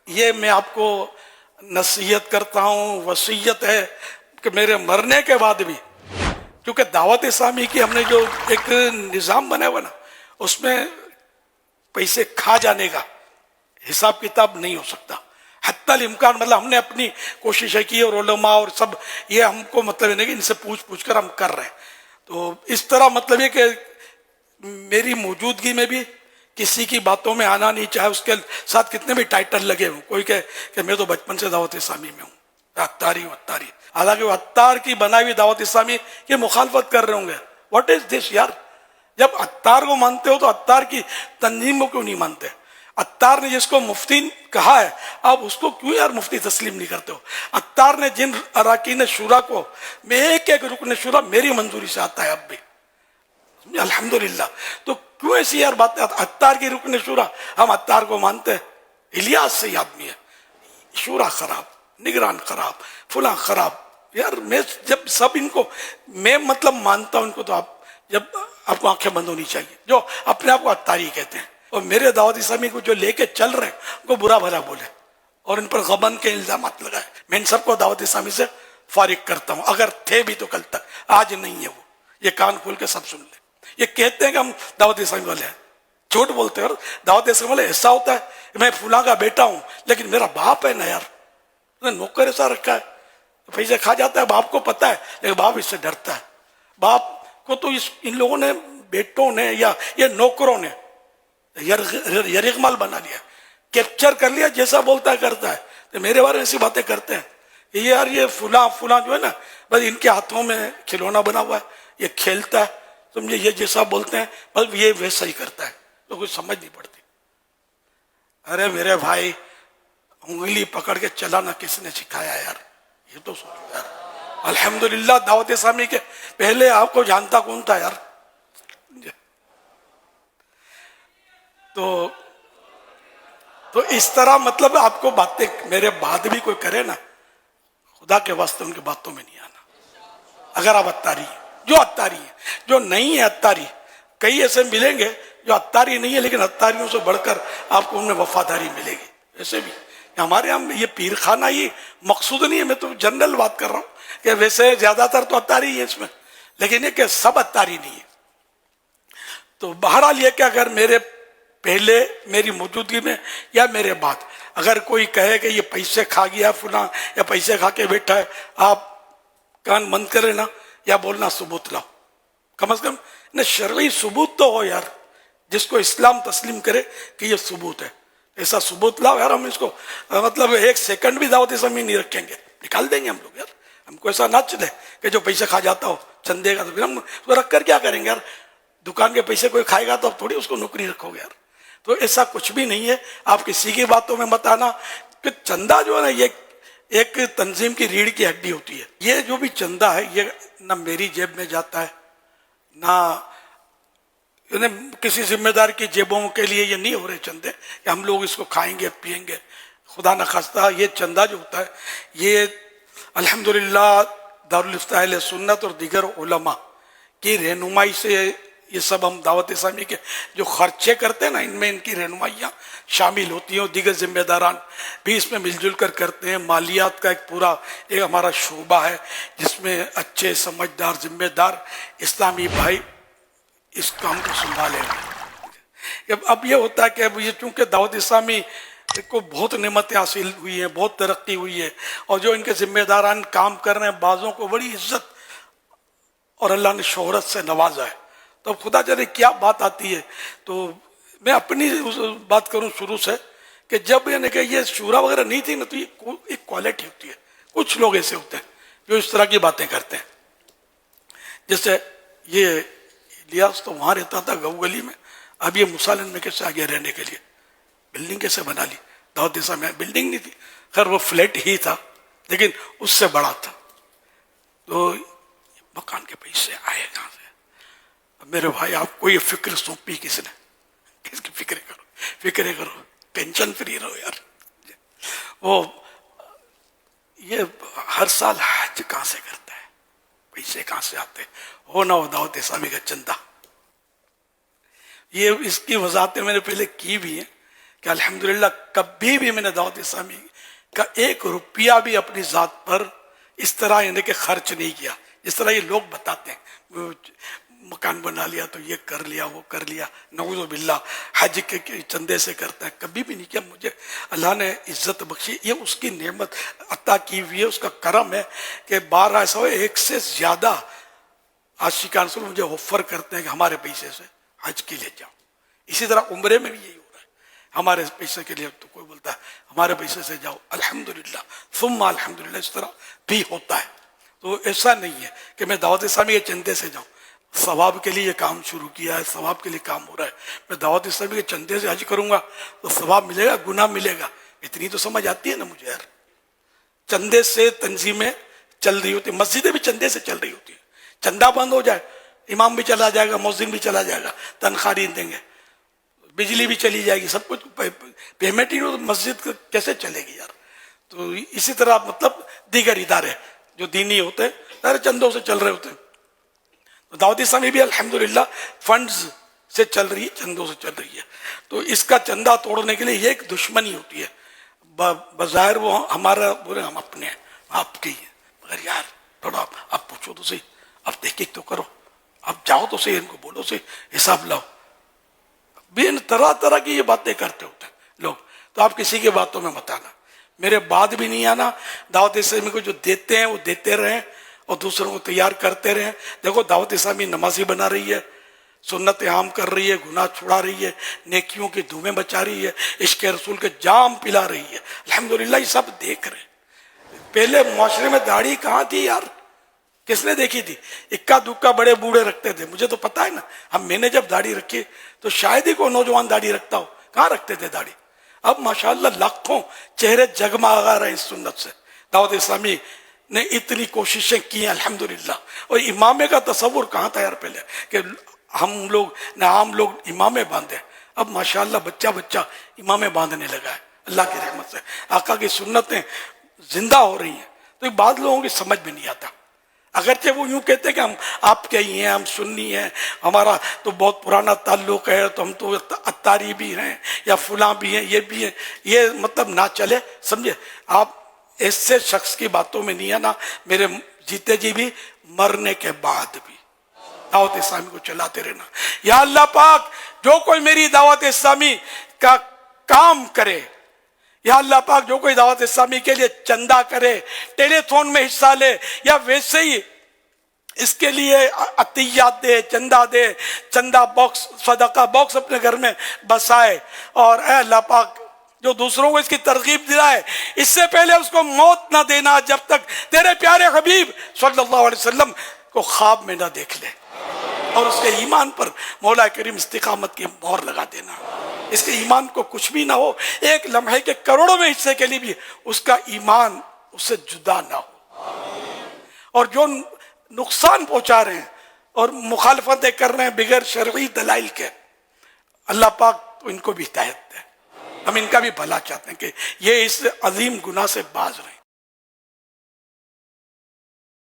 یہ میں آپ کو نصیحت کرتا ہوں، وصیت ہے کہ میرے مرنے کے بعد بھی، کیونکہ دعوت اسلامی کی ہم نے جو ایک نظام بنا ہوا نا، اس میں پیسے کھا جانے کا حساب کتاب نہیں ہو سکتا حتی الامکان. مطلب ہم نے اپنی کوششیں کی اور علماء اور سب یہ ہم کو مطلب نہیں کہ ان سے پوچھ کر ہم کر رہے ہیں. تو اس طرح مطلب یہ کہ میری موجودگی میں بھی کسی کی باتوں میں آنا نہیں، چاہے اس کے ساتھ کتنے بھی ٹائٹل لگے ہوں. کوئی کہ میں تو بچپن سے دعوت اسلامی میں ہوں، عطاری ہوں عطاری، حالانکہ وہ عطار کی بنائی ہوئی دعوت اسلامی کی مخالفت کر رہے ہوں گے. واٹ از دس یار؟ جب عطار کو مانتے ہو تو عطار کی تنظیم کو کیوں نہیں مانتے؟ عطار نے جس کو مفتی کہا ہے آپ اس کو کیوں یار مفتی تسلیم نہیں کرتے ہو؟ عطار نے جن اراکین شورا کو، میں ایک رکن شورا میری منظوری سے آتا ہے اب بھی الحمدللہ. تو کیوں ایسی یار بات؟ عطار کی رکن شورا ہم عطار کو مانتے ہیں. الیاس سے آدمی ہے، شورا خراب، نگران خراب، فلاں خراب. یار میں جب سب ان کو میں مطلب مانتا ہوں ان کو، تو آپ جب آپ کو آنکھیں بند ہونی چاہیے جو اپنے آپ کو عطاری کہتے ہیں اور میرے دعوت اسلامی کو جو لے کے چل رہے ہیں ان کو برا بھلا بولے اور ان پر غبن کے الزامات لگائے. میں ان سب کو دعوت اسلامی سے فارغ کرتا ہوں، اگر تھے بھی تو کل تک، آج نہیں ہے. وہ یہ کان کھول کے سب سن لیں. یہ کہتے ہیں کہ ہم دعوت اسلامی والے ہیں، جھوٹ بولتے ہیں. اور دعوت اسلامی والے ایسا ہوتا ہے میں فلاں کا بیٹا ہوں لیکن میرا باپ ہے نا یار، نوکر ایسا رکھا ہے، پیسے کھا جاتا ہے، باپ کو پتا ہے لیکن باپ اس سے ڈرتا ہے. باپ کو تو ان لوگوں نے، بیٹوں نے یا یہ نوکروں نے یرغمال بنا لیا، کیپچر کر لیا، جیسا بولتا ہے کرتا ہے. تو میرے بارے میں ایسی باتیں کرتے ہیں یہ یار یہ فلاں جو ہے نا، بس ان کے ہاتھوں میں کھلونا بنا ہوا ہے، یہ کھیلتا ہے سمجھے، یہ جیسا بولتے ہیں بس یہ ویسا ہی کرتا ہے. تو کچھ سمجھ نہیں پڑتی. ارے میرے بھائی، انگلی پکڑ کے چلانا کس نے سکھایا یار؟ یہ تو سوچو یار. الحمدللہ دعوت اسلامی کے پہلے آپ کو جانتا کون تھا یار؟ تو اس طرح مطلب آپ کو باتیں میرے بعد بھی کوئی کرے نا، خدا کے واسطے ان کی باتوں میں نہیں آنا. اگر آپ عطاری ہیں، جو عطاری ہیں، جو نہیں ہے عطاری، کئی ایسے ملیں گے جو عطاری نہیں ہے لیکن عطاریوں سے بڑھ کر آپ کو ان میں وفاداری ملے گی. ایسے بھی ہمارے یہاں یہ پیر خانہ ہی مقصود نہیں ہے، میں تو جنرل بات کر رہا ہوں کہ ویسے زیادہ تر تو عطاری ہے اس میں، لیکن یہ کہ سب عطاری نہیں ہے. تو بہرحال یہ کہ اگر میرے پہلے میری موجودگی میں یا میرے بعد اگر کوئی کہے کہ یہ پیسے کھا گیا فلاں یا پیسے کھا کے بیٹھا ہے، آپ کان بند کرے نا یا بولنا ثبوت لاؤ. کم از کم نہ شرعی ثبوت تو ہو یار، جس کو اسلام تسلیم کرے کہ یہ ثبوت ہے. ایسا ثبوت لاؤ یار. ہم اس کو مطلب ایک سیکنڈ بھی دعوت اسلامی نہیں رکھیں گے، نکال دیں گے ہم لوگ یار. ہم کو ایسا نہ چلے کہ جو پیسے کھا جاتا ہو چندے کا، تو پھر ہم اس کو رکھ کر کیا کریں گے یار؟ دکان کے پیسے کوئی کھائے گا تو اب تھوڑی اس کو نوکری رکھو گے یار. تو ایسا کچھ بھی نہیں ہے. آپ کسی کی باتوں میں مت آنا کہ چندہ جو ہے نا یہ ایک تنظیم کی ریڑھ کی ہڈی ہوتی ہے. یہ جو بھی چندہ ہے یہ نہ میری جیب میں جاتا ہے نہ کسی ذمہ دار کی جیبوں کے لیے. یہ نہیں ہو رہے چندے کہ ہم لوگ اس کو کھائیں گے پیئیں گے. خدا نخواستہ یہ چندہ جو ہوتا ہے یہ الحمدللہ دارالافتاء اہل سنت اور دیگر علماء کی رہنمائی سے یہ سب ہم دعوت اسلامی کے جو خرچے کرتے ہیں نا ان میں ان کی رہنمائیاں شامل ہوتی ہیں اور دیگر ذمہ داران بھی اس میں مل جل کر کرتے ہیں. مالیات کا ایک پورا ایک ہمارا شعبہ ہے جس میں اچھے سمجھدار ذمہ دار اسلامی بھائی اس کام کو سنبھالے ہوئے. اب یہ ہوتا ہے کہ اب یہ چونکہ دعوت اسلامی کو بہت نعمتیں حاصل ہوئی ہیں، بہت ترقی ہوئی ہے اور جو ان کے ذمہ داران کام کر رہے ہیں بعضوں کو بڑی عزت اور اللہ نے شہرت سے نوازا ہے. تو خدا جانے کیا بات آتی ہے. تو میں اپنی بات کروں شروع سے کہ جب یعنی کہ یہ شورا وغیرہ نہیں تھی نا تو یہ ایک کوالٹی ہوتی ہے. کچھ لوگ ایسے ہوتے ہیں جو اس طرح کی باتیں کرتے ہیں. جیسے یہ الیاس تو وہاں رہتا تھا گو گلی میں، اب یہ مسالن میں کیسے آگے رہنے کے لیے بلڈنگ کیسے بنا لی؟ دعوت اسلامی میں بلڈنگ نہیں تھی، خیر وہ فلیٹ ہی تھا لیکن اس سے بڑا تھا. تو مکان کے پیسے آئے کہاں سے؟ میرے بھائی آپ کو یہ فکر سونپی کس نے؟ کس کی فکر کرو؟ فکر کرو، ٹینشن فری رہو یار. وہ یہ ہر سال حج کہاں سے کرتا ہے؟ پیسے کہاں سے آتے؟ ہو نہ ہو دعوت اسلامی کا چندہ. یہ اس کی وضاحتیں میں نے پہلے کی بھی ہیں کہ الحمدللہ کبھی بھی میں نے دعوت اسلامی کا 1 روپیہ بھی اپنی ذات پر اس طرح یعنی کہ خرچ نہیں کیا جس طرح یہ لوگ بتاتے ہیں، مکان بنا لیا تو یہ کر لیا وہ کر لیا، نعوذ باللہ حج کے چندے سے کرتا ہے، کبھی بھی نہیں کیا۔ مجھے اللہ نے عزت بخشی، یہ اس کی نعمت عطا کی ہوئی ہے، اس کا کرم ہے کہ 12 ایسا ہو 1 سے زیادہ عاشقان رسول مجھے آفر کرتے ہیں کہ ہمارے پیسے سے حج کے لیے جاؤ۔ اسی طرح عمرے میں بھی یہی ہو رہا ہے، ہمارے پیسے کے لیے تو کوئی بولتا ہے ہمارے پیسے سے جاؤ، الحمدللہ ثم الحمدللہ، اس طرح بھی ہوتا ہے۔ تو ایسا نہیں ہے کہ میں دعوت اسلامی کے چندے سے جاؤں، ثواب کے لیے یہ کام شروع کیا ہے، ثواب کے لیے کام ہو رہا ہے، میں دعوت اسلامی کے چندے سے حج کروں گا تو ثواب ملے گا، گناہ ملے گا، اتنی تو سمجھ آتی ہے نا مجھے یار۔ چندے سے تنظیمیں چل رہی ہوتی، مسجدیں بھی چندے سے چل رہی ہوتی ہیں، چندہ بند ہو جائے امام بھی چلا جائے گا، مؤذن بھی چلا جائے گا، تنخواہ نہیں دیں گے، بجلی بھی چلی جائے گی، سب کچھ پیمنٹ ہی تو مسجد کیسے چلے گی یار۔ تو اسی طرح مطلب دیگر ادارے جو دینی ہوتے ہیں سارے چندوں سے چل رہے ہوتے ہیں، تو دعوت اسلامی بھی الحمدللہ فنڈز سے چل رہی ہے، چندوں سے چل رہی ہے۔ تو اس کا چندہ توڑنے کے لیے یہ ایک دشمنی ہوتی ہے، بظاہر وہ ہمارا بولے ہم اپنے ہیں، آپ کے ہی ہیں، مگر یار تھوڑا آپ پوچھو تو صحیح، آپ تحقیق تو کرو، آپ جاؤ تو صحیح، ان کو بولو صحیح، حساب لاؤ۔ بین طرح طرح کی یہ باتیں کرتے ہوتے ہیں لوگ، تو آپ کسی کی باتوں میں مت آنا، میرے بعد بھی نہیں آنا۔ دعوت اسلامی کو جو دیتے ہیں وہ دیتے رہیں اور دوسروں کو تیار کرتے رہیں۔ دیکھو دعوت اسلامی نمازی بنا رہی ہے، سنت عام کر رہی ہے، گناہ چھڑا رہی ہے، نیکیوں کی دھومیں بچا رہی ہے، عشق رسول کے جام پلا رہی ہے، الحمدللہ یہ سب دیکھ رہے ہیں۔ پہلے معاشرے میں داڑھی کہاں تھی یار، کس نے دیکھی تھی؟ اکا دکا بڑے بوڑھے رکھتے تھے، مجھے تو پتا ہے نا، میں نے جب داڑھی رکھی تو شاید ہی کوئی نوجوان داڑھی رکھتا ہو، کہاں رکھتے تھے داڑھی؟ اب ماشاءاللہ لاکھوں چہرے جگمگا رہے ہیں اس سنت سے۔ دعوت اسلامی نے اتنی کوششیں کی ہیں الحمدللہ، اور امامے کا تصور کہاں تھا یار پہلے کہ ہم لوگ نہ عام لوگ امامے باندھے، اب ماشاءاللہ بچہ بچہ امامے باندھنے لگا ہے اللہ کی رحمت سے، آقا کی سنتیں زندہ ہو رہی ہیں۔ تو بعض لوگوں کی سمجھ میں نہیں آتا، اگرچہ وہ یوں کہتے ہیں کہ ہم آپ کے ہی ہیں، ہم سنی ہیں، ہمارا تو بہت پرانا تعلق ہے، تو ہم تو اتاری بھی ہیں یا فلاں بھی ہیں، یہ بھی ہیں، یہ مطلب نہ چلے، سمجھے؟ آپ ایسے شخص کی باتوں میں نہیں آنا، میرے جیتے جی بھی مرنے کے بعد بھی دعوت اسلامی کو چلاتے رہنا۔ یا اللہ پاک جو کوئی میری دعوت اسلامی کا کام کرے، یا اللہ پاک جو کوئی دعوت اسلامی کے لیے چندہ کرے، ٹیلی تھون میں حصہ لے، یا ویسے ہی اس کے لیے عطیات دے، چندہ دے، چندہ باکس، صدقہ باکس اپنے گھر میں بسائے، اور اے اللہ پاک جو دوسروں کو اس کی ترغیب دلائے، اس سے پہلے اس کو موت نہ دینا جب تک تیرے پیارے حبیب صلی اللہ علیہ وسلم کو خواب میں نہ دیکھ لے، اور اس کے ایمان پر مولا کریم استقامت کی مہر لگا دینا، اس کے ایمان کو کچھ بھی نہ ہو، ایک لمحے کے کروڑوں میں حصے کے لیے بھی اس کا ایمان اس سے جدا نہ ہو، اور جو نقصان پہنچا رہے ہیں اور مخالفتیں کر رہے ہیں بغیر شرعی دلائل کے، اللہ پاک ان کو بھی ہدایت دے، ہم ان کا بھی بھلا چاہتے ہیں کہ یہ اس عظیم گناہ سے باز رہیں۔